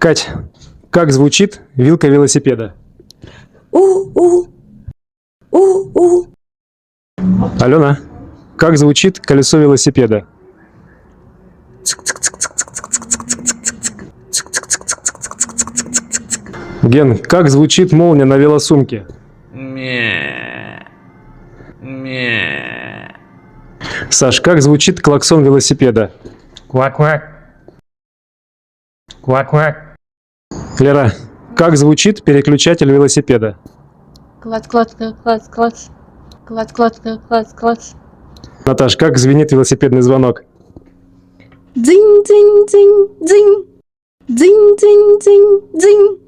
Кать, как звучит вилка велосипеда? У-у. У-у. Алена, как звучит колесо велосипеда? Ген, как звучит молния на велосумке? Саш, как звучит клаксон велосипеда? Квак-квак. Квак-квак. Лера, как звучит переключатель велосипеда? Клац-клац-клац-клац. Клац-клац-клац-клац. Наташ, как звенит велосипедный звонок? Дзынь-дзынь-дзынь-дзынь. Дзынь-дзынь-дзынь-дзынь.